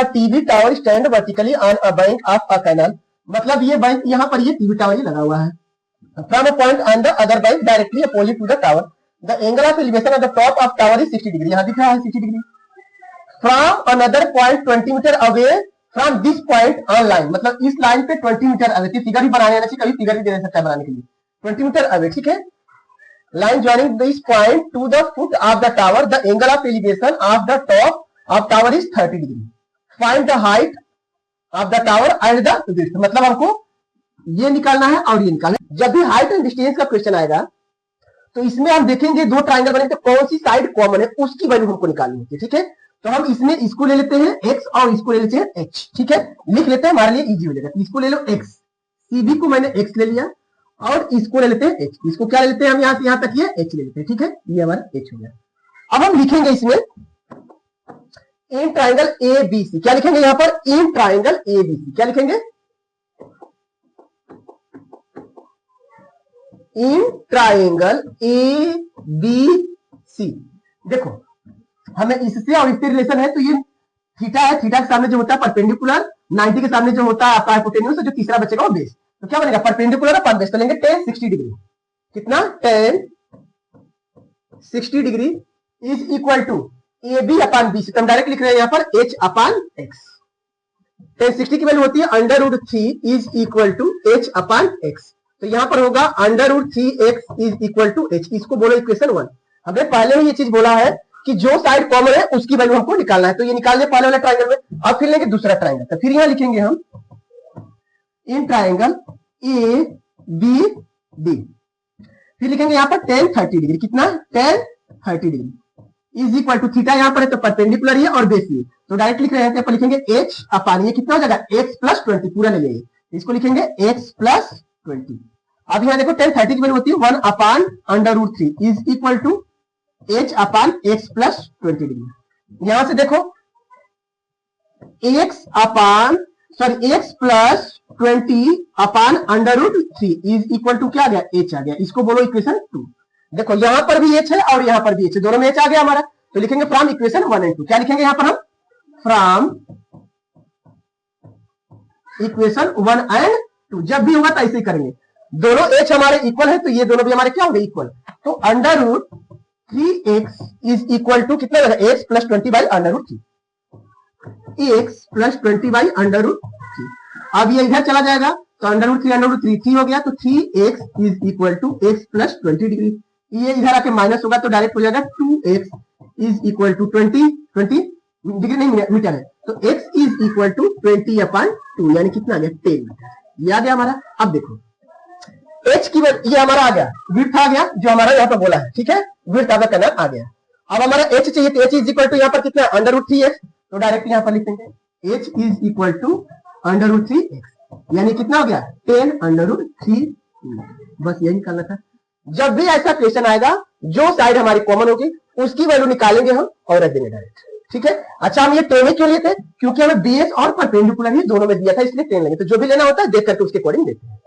A TV tower stand vertically on a bank of a canal, मतलब ये bank यहाँ पर ये टीवी टावर ही लगा हुआ है। From a point on the other bank directly opposite to the tower, the angle of elevation of the top of tower is 60 degree, यहाँ दिख रहा है 60 degree. From another point 20 metre away from this point on line, मतलब इस line पे 20 metre away, figure भी बनाने आना चाहिए, कभी फिगर भी दे सकता है बनाने के लिए, 20 मीटर अवे, ठीक है। Line joining this point two the foot of the tower, the angle of elevation of the top of tower is 30 degree. Find the height of the tower and the width, मतलब हमको ये निकालना है और ये निकालना है। जब भी हाइट एंड डिस्टेंस का क्वेश्चन आएगा तो इसमें हम देखेंगे दो ट्राइंगल बने तो कौन सी साइड कॉमन है उसकी वैल्यू हमको निकालनी होती है, ठीक है। तो हम इसमें इसको ले लेते हैं x और इसको ले लेते हैं h, ठीक है, लिख लेते हैं, हमारे लिए इजी हो जाएगा। इसको ले लो x, सीबी को मैंने x ले लिया और इसको ले लेते हैं h, इसको क्या ले लेते हैं हम यहाँ से यहाँ तक ये h ले लेते हैं, ठीक है, ये हमारा h हो गया। अब हम लिखेंगे इसमें इन ट्राइंगल ए बी सी, क्या लिखेंगे यहाँ पर, इन ट्राइंगल ए बी सी, क्या लिखेंगे, इन ट्राइंगल ए बी सी। देखो हमें इससे और इससे रिलेशन है, तो ये थीटा है, थीटा के सामने जो होता है परपेंडिकुलर, 90 के सामने जो होता है आपका हाइपोटेन्यूज, जो तीसरा बचेगा वो बेस, तो क्या बनेगा परपेंडिकुलर और बेस, तो लेंगे tan 60 डिग्री, कितना tan 60 degree is equal to A B upon B C, तो हम डायरेक्ट लिख रहे हैं यहाँ पर h अपॉन x। tan 60 की वैल्यू होती है √3 is equal to h upon x, तो यहां पर होगा √3x is equal to h, इसको बोलो इक्वेशन 1। हमने पहले ही ये चीज बोला है कि जो साइड कॉमन है उसकी वैल्यू हमको निकालना है, तो ये निकाल लिया पहले वाले ट्राइंगल में। अब फिर लेंगे दूसरा ट्राइंगल, तो फिर यहां लिखेंगे हम in triangle A B D, फिर लिखेंगे यहाँ पर tan 30 डिग्री, कितना tan 30 degree is equal to theta यहाँ पर है तो परपेंडिकुलर ही है और बेस ही, तो डायरेक्ट लिख रहे हैं, तो लिखेंगे h अपॉन ये कितना हो जाएगा x प्लस 20, पूरा ले लेंगे, इसको लिखेंगे x प्लस 20। अब यहाँ देखो tan 30 की वैल्यू होती है 1 upon √3 is equal to h upon x plus 20 degree. यहां से देखो x plus 20 upon √3 is equal to क्या आ गया, h आ गया, इसको बोलो इक्वेशन 2। देखो यहां पर भी h है और यहां पर भी h है, दोनों में h आ गया हमारा, तो लिखेंगे फ्रॉम इक्वेशन 1 एंड 2, क्या लिखेंगे यहां पर हम, फ्रॉम इक्वेशन 1 एंड 2। जब भी होगा तो ऐसे ही करेंगे, दोनों h हमारे इक्वल है तो ये दोनों भी हमारे क्या होंगे इक्वल, तो √3x इज इक्वल टू कितना होगा x plus 20 by √3, x plus 20 by √3। अब ये इधर चला जाएगा तो √3 3 हो गया, तो 3x is equal to x plus 20 degree, ये इधर आके माइनस होगा तो डायरेक्ट हो जाएगा 2x is equal to 20 degree नहीं मीटर है, तो x is equal to 20 upon 2 यानी कितना आ गया 10 मीटर, ये आ गया हमारा। अब देखो h की ये हमारा आ गया, विड्थ आ गया जो हमारा यहाँ पर बोला है, ठीक है, विड्थ ऑफ द कैनाल आ गया। अब हमारा h चाहिए तो h इज इक्वल टू यहाँ पर कितना √3x, तो डायरेक्ट यहाँ पर लिखेंगे h is equal to √3x यानी कितना हो गया 10 √3, बस यही निकालना था। जब भी ऐसा क्वेश्चन आएगा जो साइड हमारी कॉमन होगी उसकी वैल्यू निकालेंगे हम और रख देंगे डायरेक्ट, ठीक है। अच्छा हम ये 10 क्यों लिए थे, क्योंकि हमें बेस और परपेंडिकुलर ही दोनों में दिया था इसलिए 10 लेंगे, तो जो भी लेना होता है देख करके उसके अकॉर्डिंग देते हैं।